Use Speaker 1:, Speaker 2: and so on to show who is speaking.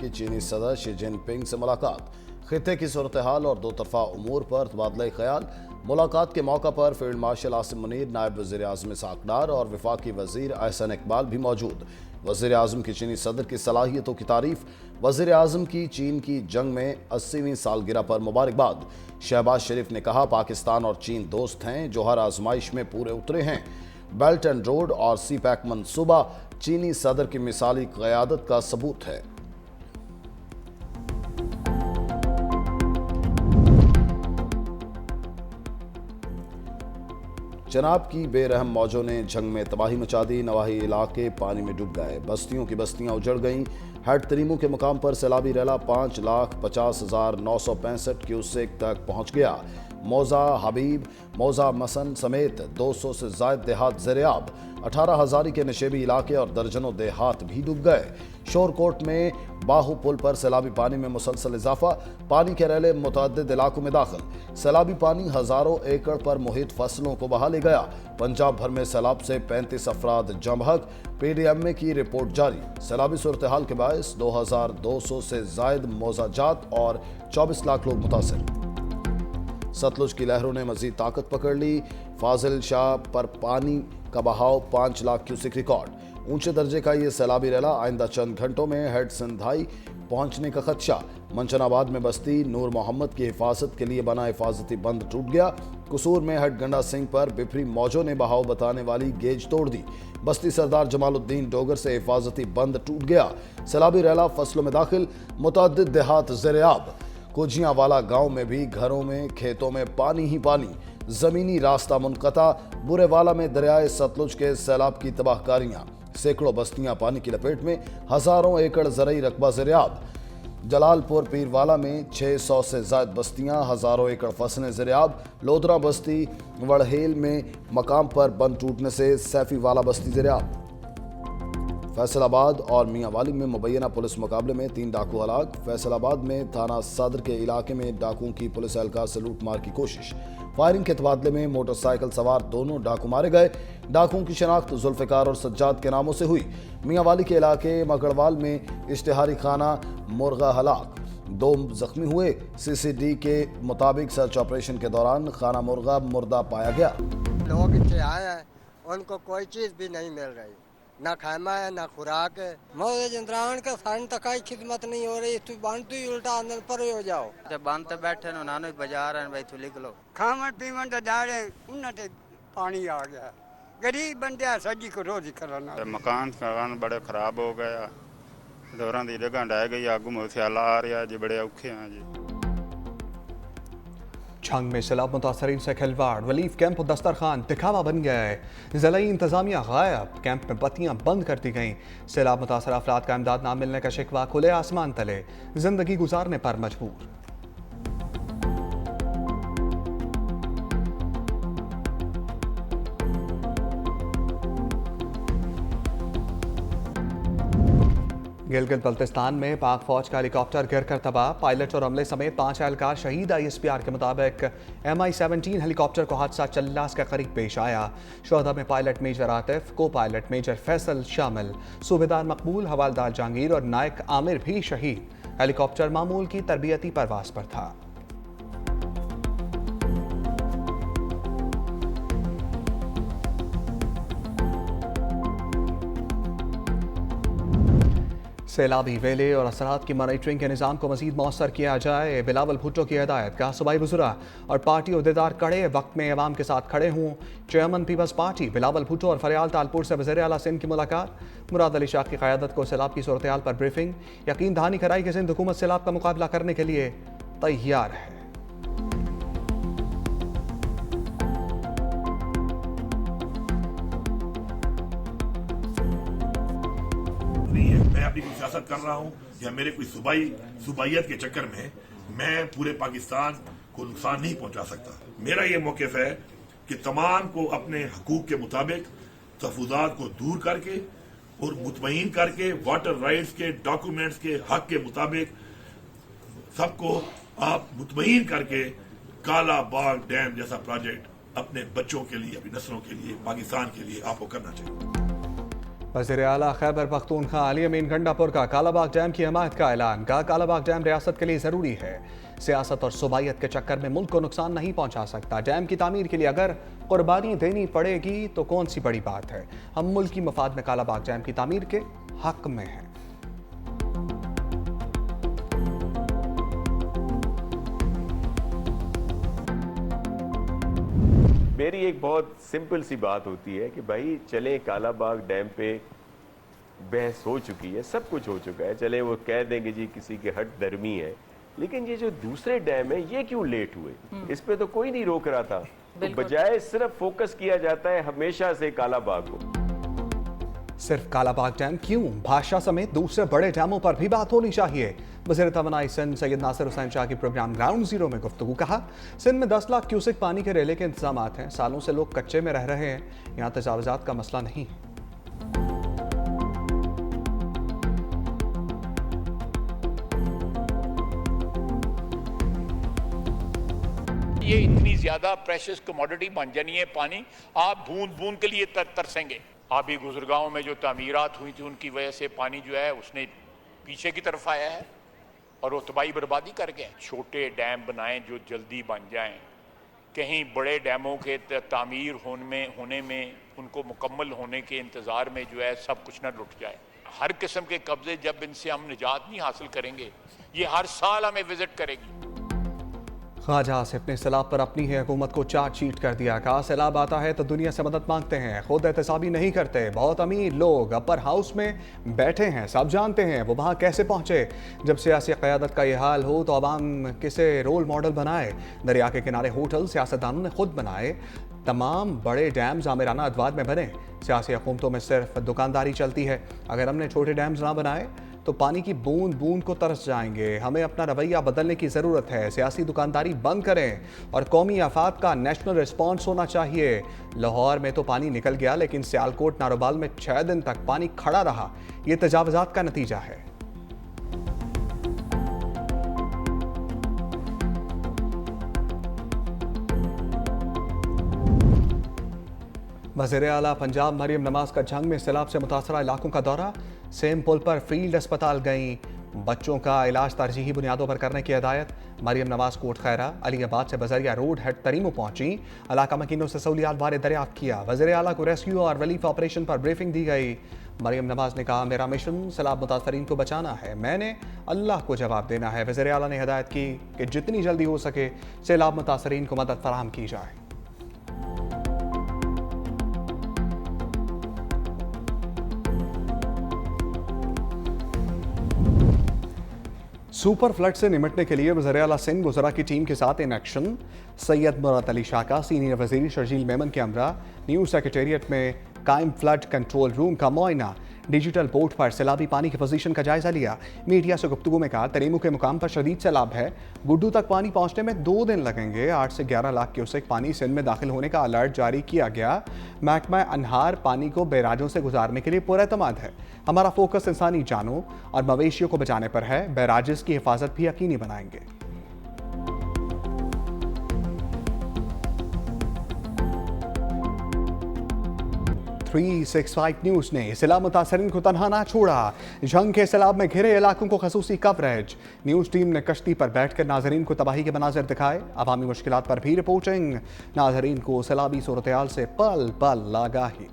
Speaker 1: की चीनी सदर शी जिनपिंग से मुलाकात, खित्ते की सूरत हाल और दो तरफा उमूर पर तबादला ख्याल। मुलाकात के मौका पर फील्ड मार्शल आसिम मुनीर, नायब वज़ीर आज़म इसहाक डार और वफाकी वज़ीर अहसन इकबाल भी मौजूद। वज़ीर आज़म की चीनी सदर की सलाहियतों की तारीफ, वज़ीर आज़म की चीन की जंग में 80वीं सालगिरह पर मुबारकबाद। शहबाज शरीफ ने कहा, पाकिस्तान और चीन दोस्त हैं जो हर आजमाइश में पूरे उतरे हैं। बेल्ट एंड रोड और सी पैक मनसूबा चीनी सदर की मिसाली क़यादत का सबूत है। चनाब की बेरहम मौजों ने जंग में तबाही मचा दी, नवाही इलाके पानी में डूब गए, बस्तियों की बस्तियां उजड़ गईं। हेड तरीमू के मुकाम पर सैलाबी रैला 5,50,965 क्यूसेक तक पहुंच गया। मौजा हबीब, मौजा मसन समेत 200 से जायद देहात ज़ेरेआब, 18,000 के नशेबी इलाके और दर्जनों देहात भी डूब गए। शोरकोट में बाहू पुल पर सैलाबी पानी में मुसलसल इजाफा, पानी के रैले मुतअद्दिद इलाकों में दाखिल। सैलाबी पानी हजारों एकड़ पर मुहित फसलों को बहा ले गया। पंजाब भर में सैलाब से 35 अफराद जमहक, PDMA की रिपोर्ट जारी। सैलाबी सूरत हाल के बायस 2,200 से जायद मौजाजात और 24 लाख लोग मुतासर। सतलुज की लहरों ने मजीद ताकत पकड़ ली, फाजिल शाह पर पानी का बहाव 5 लाख क्यूसेक रिकॉर्ड। ऊंचे दर्जे का ये सैलाबी रैला आइंदा चंद घंटों में हेड सिंधाई पहुंचने का खदशा। मंचनाबाद में बस्ती नूर मोहम्मद की हिफाजत के लिए बना हिफाजती बंद टूट गया। कसूर में हेड गंडा सिंह पर बिफरी मौजों ने बहाव बताने वाली गेज तोड़ दी। बस्ती सरदार जमालुद्दीन डोगर से हिफाजती बंद टूट गया। सैलाबी रैला फसलों में दाखिल, मुतअद्दिद देहात ज़ेरेआब। कुजियांवाला गांव में भी घरों में खेतों में पानी ही पानी, जमीनी रास्ता मुनक़ता। बुरेवाला में दरियाए सतलुज के सैलाब की तबाहकारियां, सैकड़ों बस्तियां पानी की लपेट में, हजारों एकड़ ज़रई रकबा ज़ेरेआब। जलालपुर पीरवाला में 600 से ज़ायद बस्तियां, हजारों एकड़ फसलें ज़ेरेआब। लोधरा बस्ती वड़हेल में मकाम पर बंद टूटने से सैफी वाला बस्ती ज़ेरेआब। फैसलाबाद और मियांवाली में मुबैना पुलिस मुकाबले में 3 डाकू हलाक। फैसलाबाद में थाना सदर के इलाके में डाकुओं की पुलिस एहलकार से लूटमार की कोशिश। फायरिंग के तबादले में मोटरसाइकिल सवार दोनों डाकू मारे गए। डाकुओं की शनाख्त जुल्फिकार और सज्जाद के नामों से हुई। मियांवाली के इलाके मगड़वाल में इश्तिहारी खाना मुर्गा हलाक, 2 जख्मी हुए। CCD के मुताबिक सर्च ऑपरेशन के दौरान खाना मुर्गा मुर्दा पाया गया।
Speaker 2: लोग इतने आए हैं, उनको कोई चीज़ भी नहीं मिल रही, ना खाना है ना खुराक है। मोदी जिंद्रान का सान तक ही खिदमत नहीं हो रही, तू बांध तू उल्टा अंदर पर हो जाओ।
Speaker 3: जब बांध पे बैठे ना नानो बाजार है भाई, तू लिख लो
Speaker 2: खावन पीवन तो डाले उन्हें पानी आ गया। गरीब बंदे सजी को रोज करना।
Speaker 4: मकान बड़े खराब हो गया, दौरान दी जगह ढह गई, आगू में सियाला आ रहा जी, बड़े औखे हैं जी।
Speaker 5: जंग में सैलाब मुतासरीन से खिलवाड़, रिलीफ कैंप और दस्तरखान दिखावा बन गया है। ज़िलाई इंतजामिया गायब, कैंप में बत्तियां बंद कर दी गईं। सैलाब मुतासर अफराद का इमदाद ना मिलने का शिकवा, खुले आसमान तले जिंदगी गुजारने पर मजबूर। गिलगित बल्तिस्तान में पाक फौज का हेलीकॉप्टर गिरकर तबाह, पायलट और अमले समेत 5 एहलकार शहीद। ISPR के मुताबिक MI-17 हेलीकॉप्टर को हादसा चल्लास के करीब पेश आया। शोहदा में पायलट मेजर आतिफ, को पायलट मेजर फैसल शामिल, सूबेदार मकबूल, हवालदार जहांगीर और नायक आमिर भी शहीद। हेलीकॉप्टर मामूल की तरबियती परवाज पर था। सैलाबी वेले और असरात की मॉनिटरिंग के निज़ाम को मज़ीद मौसर किया जाए, बिलावल भुट्टो की हिदायत। कहा, सूबाई वज़रा और पार्टी अहदेदार कड़े वक्त में अवाम के साथ खड़े हों। Chairman People's Party Bilawal Bhutto और फरियाल तालपुर से वज़ीर आला सिंध की मुलाकात। मुराद अली शाह की क़यादत को सैलाब की सूरत हाल पर ब्रीफिंग। यकीन दहानी कराई कि सिंध हुकूमत सैलाब का मुकाबला करने के लिए तैयार है।
Speaker 6: मैं अपनी कोई सियासत कर रहा हूँ या मेरे कोई सूबाइयत के चक्कर में मैं पूरे पाकिस्तान को नुकसान नहीं पहुंचा सकता। मेरा ये मौक़िफ़ है कि तमाम को अपने हकूक के मुताबिक तहफ़्फ़ुज़ात को दूर करके और मुतमईन करके वाटर राइट्स के डॉक्यूमेंट्स के हक के मुताबिक सबको आप मुतमईन करके काला बाग डैम जैसा प्रोजेक्ट अपने बच्चों के लिए, अपनी नस्लों के लिए, पाकिस्तान के लिए आपको करना चाहिए।
Speaker 5: वज़ीर आला खैबर पख्तूनख्वा अली अमीन गंडापुर का कालाबाग डैम की हमायत का ऐलान। कहा कालाबाग डैम रियासत के लिए ज़रूरी है, सियासत और सूबाइयत के चक्कर में मुल्क को नुकसान नहीं पहुंचा सकता। डैम की तामीर के लिए अगर कुर्बानी देनी पड़ेगी तो कौन सी बड़ी बात है। हम मुल्क की मफाद में कालाबाग डैम की तामीर के हक में हैं।
Speaker 7: मेरी एक बहुत सिंपल सी बात होती है कि भाई चले कालाबाग डैम पे बहस हो चुकी है, सब कुछ हो चुका है, चले वो कह देंगे जी किसी के हट दरमी है, लेकिन ये जो दूसरे डैम है ये क्यों लेट हुए, इस पे तो कोई नहीं रोक रहा था। तो बजाय सिर्फ फोकस किया जाता है हमेशा से कालाबाग को।
Speaker 5: सिर्फ कालाबाग डैम क्यों, भाषा समेत दूसरे बड़े डैमों पर भी बात होनी चाहिए। वज़ीर तवानाई सिंध सैयद नासिर हुसैन शाह की प्रोग्राम ग्राउंड जीरो में गुफ्तगू। कहा सिंध में 10 लाख क्यूसेक पानी के रेले के इंतजाम हैं, सालों से लोग कच्चे में रह रहे हैं, यहाँ तजावुजात का मसला नहीं है।
Speaker 8: ये इतनी ज्यादा प्रेशियस कमोडिटी बन जानी है पानी, आप बूंद बूंद के लिए तरसेंगे। आबी गुजरगांव में जो तामीरात हुई थी उनकी वजह से पानी जो है उसने पीछे की तरफ आया है और वो तबाही बर्बादी कर गए। छोटे डैम बनाएं जो जल्दी बन जाएं, कहीं बड़े डैमों के तामीर होने में उनको मुकम्मल होने के इंतज़ार में जो है सब कुछ न लुट जाए। हर किस्म के कब्जे जब इनसे हम निजात नहीं हासिल करेंगे, ये हर साल हमें विजिट करेगी।
Speaker 5: ख्वाजा आसिफ ने सैलाब पर अपनी ही हुकूमत को चार्जशीट कर दिया। कहा सैलाब आता है तो दुनिया से मदद मांगते हैं, खुद एहतसाबी नहीं करते। बहुत अमीर लोग अपर हाउस में बैठे हैं, सब जानते हैं वो वहाँ कैसे पहुँचे। जब सियासी क़यादत का ये हाल हो तो अवाम किसे रोल मॉडल बनाए। दरिया के किनारे होटल सियासतदानों ने खुद बनाए, तमाम बड़े डैम्स आमिराना अदवार में बने। सियासी हुकूमतों में सिर्फ दुकानदारी चलती है। अगर हमने छोटे डैम्स ना बनाए तो पानी की बूंद बूंद को तरस जाएंगे। हमें अपना रवैया बदलने की ज़रूरत है। सियासी दुकानदारी बंद करें और कौमी आफात का नेशनल रिस्पॉन्स होना चाहिए। लाहौर में तो पानी निकल गया, लेकिन सियालकोट नारोबाल में 6 दिन तक पानी खड़ा रहा। ये तजावुजात का नतीजा है। वज़ीर आला पंजाब मरियम नवाज का जंग में सैलाब से मुतासरा इलाकों का दौरा। सेम पुल पर फील्ड अस्पताल गईं। बच्चों का इलाज तरजीही बुनियादों पर करने की हिदायत। मरियम नवाज कोट खैरा अलीबाद से बजरिया रोड हेड तरीमो पहुंची, इलाका मकीनों से सहूलियात बारे दरियाफ्त किया। वज़ीर आला को रेस्क्यू और रिलीफ ऑपरेशन पर ब्रीफिंग दी गई। मरियम नवाज ने कहा मेरा मिशन सैलाब मुतासरीन को बचाना है, मैंने अल्लाह को जवाब देना है। वज़ीर आला ने हिदायत की कि जितनी जल्दी हो सके सैलाब मुतासरीन को मदद फराहम की जाए। सुपर फ्लड से निपटने के लिए वज़ीर आला सिंध वज़रा की टीम के साथ इन एक्शन। सैयद मुराद अली शाह का सीनियर वज़ीर शर्जील मेमन के हमरा न्यू सेक्रेटेरिएट में कायम फ्लड कंट्रोल रूम का मुआयना। डिजिटल बोर्ड पर सैलाबी पानी की पोजीशन का जायजा लिया। मीडिया से गुफ्तगू में कहा तरीमू के मुकाम पर शदीद सैलाब है, गुड्डू तक पानी पहुंचने में 2 दिन लगेंगे। 8 से 11 लाख क्यूसेक पानी सिंध में दाखिल होने का अलर्ट जारी किया गया। महकमा अनहार पानी को बैराजों से गुजारने के लिए पुरएतमाद है। हमारा फोकस इंसानी जानों और मवेशियों को बचाने पर है। बैराजेस की हिफाजत भी यकीनी बनाएंगे। 365 न्यूज़ ने सैलाब मुतासरीन को तनहा ना छोड़ा। जंग के सैलाब में घिरे इलाकों को खसूसी कवरेज। न्यूज़ टीम ने कश्ती पर बैठकर नाजरीन को तबाही के मनाजिर दिखाए। अवामी मुश्किलात पर भी रिपोर्टिंग। नाजरीन को सैलाबी सूरत हाल से पल पल आगाही।